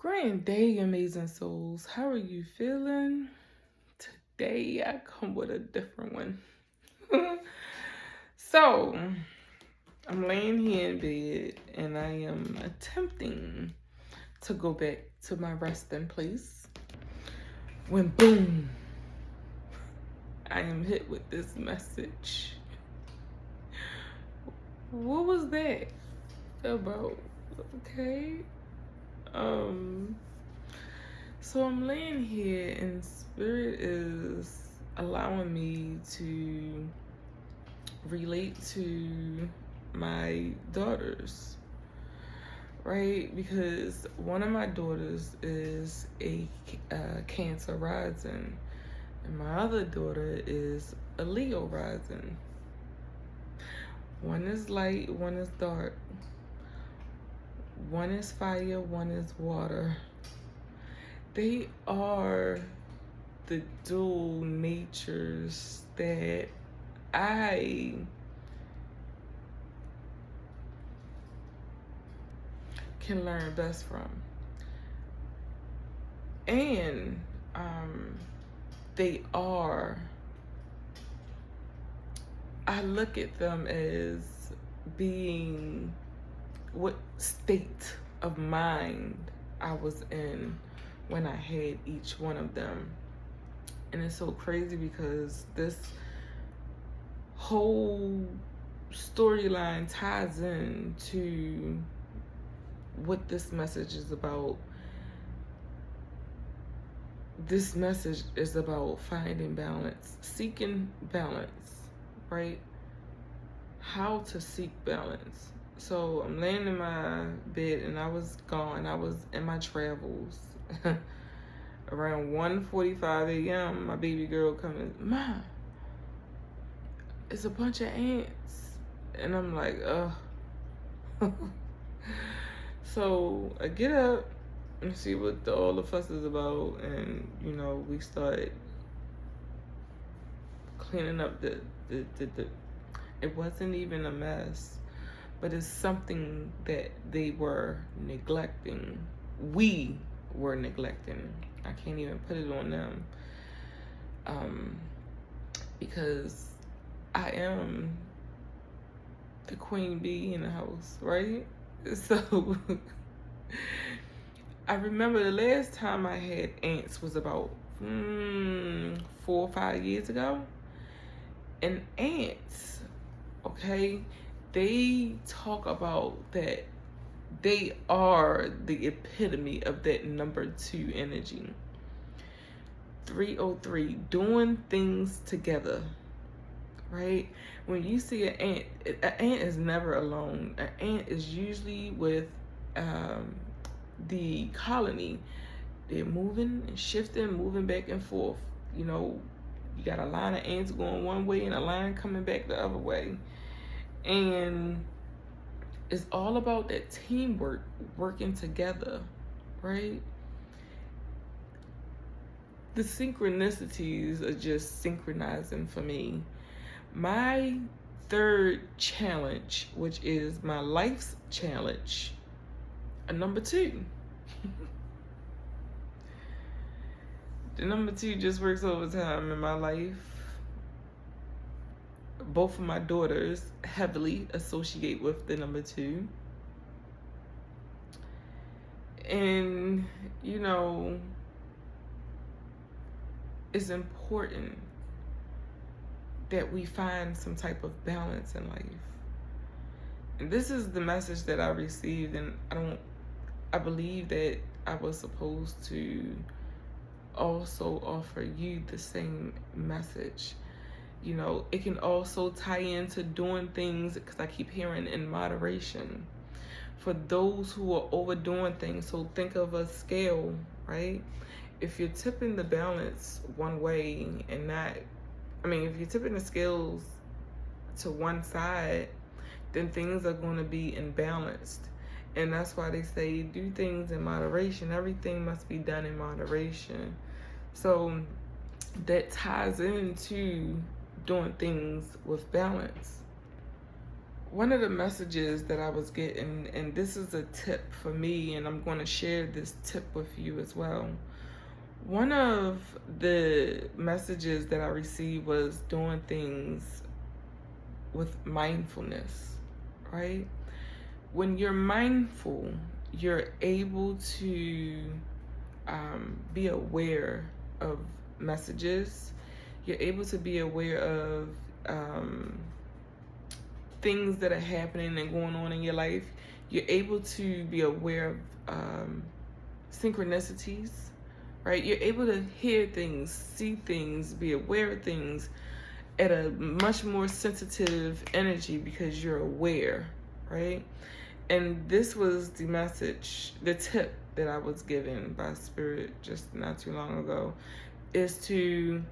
Grand day, amazing souls. How are you feeling? Today I come with a different one. So, I'm laying here in bed and I am attempting to go back to my resting place when boom, I am hit with this message. What was that about? Okay. So I'm laying here and spirit is allowing me to relate to my daughters, right? Because one of my daughters is a Cancer rising, and my other daughter is a Leo rising. One is light, one is dark. One is fire, one is water. They are the dual natures that I can learn best from. And I look at them as being what state of mind I was in when I had each one of them. And it's so crazy because this whole storyline ties in to what this message is about. This message is about finding balance, seeking balance, right? How to seek balance. So I'm laying in my bed and I was gone. I was in my travels. Around 1:45 a.m., my baby girl comes, "Mom, it's a bunch of ants." And I'm like, ugh. So I get up and see what all the fuss is about, and we start cleaning up the it wasn't even a mess, but it's something that they were neglecting. We were neglecting. I can't even put it on them, because I am the queen bee in the house, right? So I remember the last time I had ants was about 4 or 5 years ago. And ants, okay, they talk about that they are the epitome of that number 2 energy. 303, doing things together, right? When you see an ant is never alone. An ant is usually with the colony. They're moving and shifting, moving back and forth. You got a line of ants going one way and a line coming back the other way. And it's all about that teamwork, working together, right? The synchronicities are just synchronizing for me. My third challenge, which is my life's challenge, a number 2. The number 2 just works overtime in my life. Both of my daughters heavily associate with the number 2. And, it's important that we find some type of balance in life. And this is the message that I received, and I believe that I was supposed to also offer you the same message. It can also tie into doing things, because I keep hearing in moderation, for those who are overdoing things. So think of a scale, right? If you're tipping the balance one way and if you're tipping the scales to one side, then things are going to be imbalanced. And that's why they say do things in moderation. Everything must be done in moderation. So that ties into doing things with balance. one of the messages that I was getting, and this is a tip for me, and I'm going to share this tip with you as well. One of the messages that I received was doing things with mindfulness, right? When you're mindful, you're able to be aware of messages. You're able to be aware of things that are happening and going on in your life. You're able to be aware of synchronicities, right? You're able to hear things, see things, be aware of things at a much more sensitive energy because you're aware, right? And this was the message, the tip that I was given by Spirit just not too long ago, is to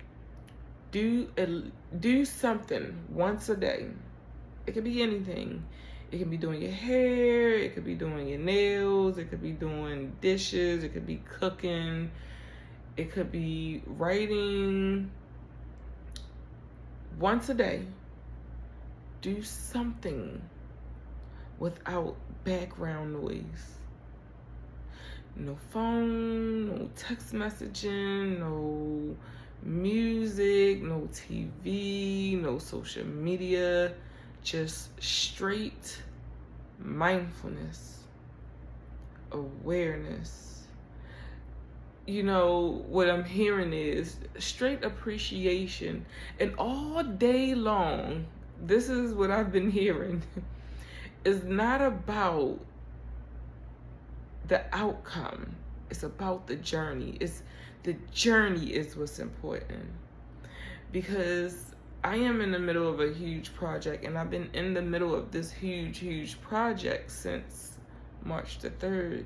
do something once a day. It could be anything. It could be doing your hair, it could be doing your nails, it could be doing dishes, it could be cooking, it could be writing. Once a day, do something without background noise. No phone, no text messaging, no music, no TV, no social media, just straight mindfulness, awareness. You know, what I'm hearing is straight appreciation. And all day long, this is what I've been hearing. It's not about the outcome. It's about the journey. It's the journey is what's important. Because I am in the middle of a huge project, and I've been in the middle of this huge project since March the 3rd.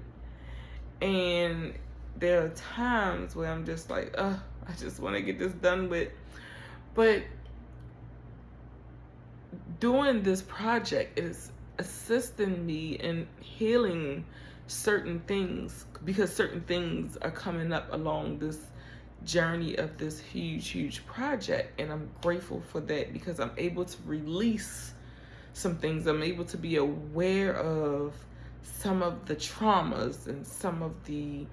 And there are times where I'm just like, I just want to get this done with. But doing this project is assisting me in healing certain things, because certain things are coming up along this journey of this huge project. And I'm grateful for that because I'm able to release some things. I'm able to be aware of some of the traumas and some of the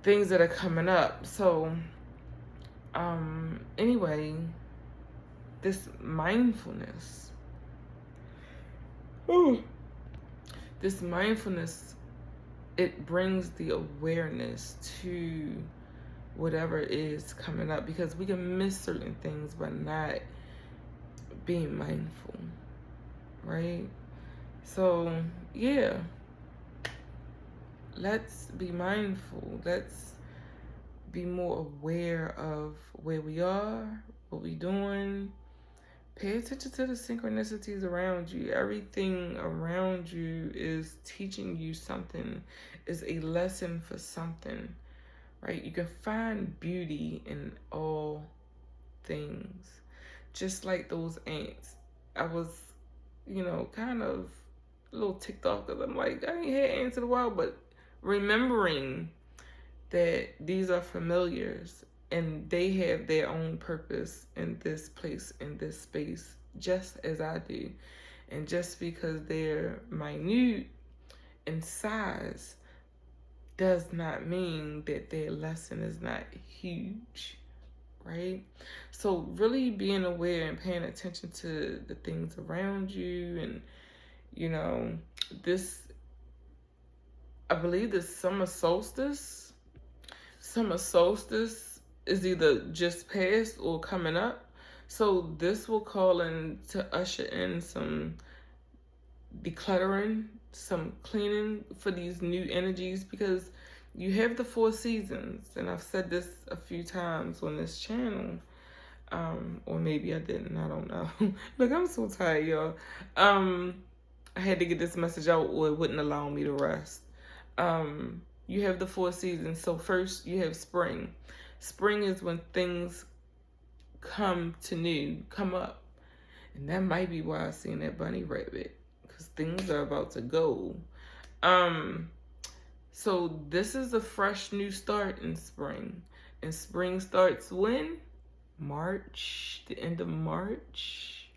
things that are coming up. So anyway, this mindfulness, this mindfulness, it brings the awareness to whatever is coming up, because we can miss certain things by not being mindful, right? So yeah, let's be mindful. Let's be more aware of where we are, what we're doing. Pay attention to the synchronicities around you. Everything around you is teaching you something, is a lesson for something, right? You can find beauty in all things. Just like those ants. I was, kind of a little ticked off because I'm like, I ain't had ants in a while, but remembering that these are familiars and they have their own purpose in this place, in this space, just as I do. And just because they're minute in size does not mean that their lesson is not huge, right? So really being aware and paying attention to the things around you. And, I believe this summer solstice is either just passed or coming up. So this will call in to usher in some decluttering, some cleaning for these new energies, because you have the 4 seasons. And I've said this a few times on this channel. Or maybe I didn't, I don't know. Look, I'm so tired, y'all. I had to get this message out or it wouldn't allow me to rest. You have the 4 seasons. So first you have spring. Spring is when things come up. And that might be why I seen that bunny rabbit, because things are about to go. So this is a fresh new start in spring. And spring starts when? March, the end of March.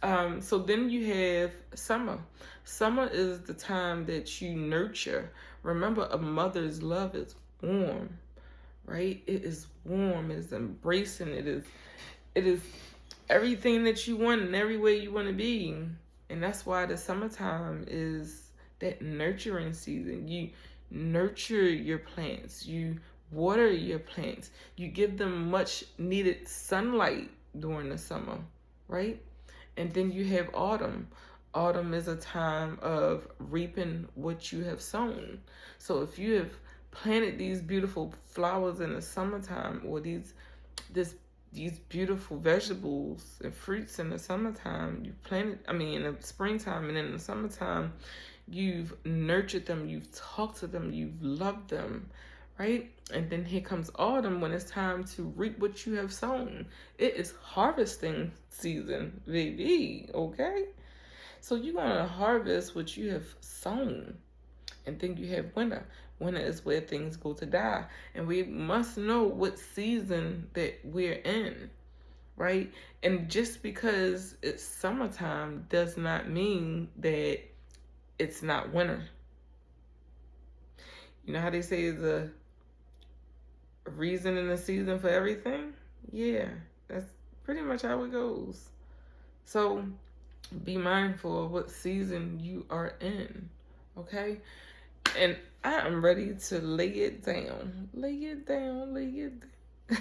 So then you have summer. Summer is the time that you nurture. Remember, a mother's love is warm, right? It is warm. It is embracing. It is everything that you want and every way you want to be. And that's why the summertime is that nurturing season. You nurture your plants. You water your plants. You give them much needed sunlight during the summer, right? And then you have autumn. Autumn is a time of reaping what you have sown. So if you have planted these beautiful flowers in the summertime, or this these beautiful vegetables and fruits in the summertime, you planted, in the springtime, and in the summertime, you've nurtured them, you've talked to them, you've loved them, right? And then here comes autumn, when it's time to reap what you have sown. It is harvesting season, baby, okay? So you're going to harvest what you have sown. And then you have winter. Winter is where things go to die. And we must know what season that we're in, right? And just because it's summertime does not mean that it's not winter. You know how they say there's a reason and a season for everything? Yeah, that's pretty much how it goes. So be mindful of what season you are in, okay? And I am ready to lay it down. Lay it down, lay it down.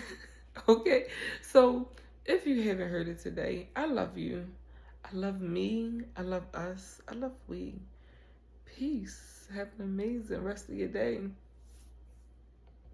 Okay? So, if you haven't heard it today, I love you. I love me. I love us. I love we. Peace. Have an amazing rest of your day.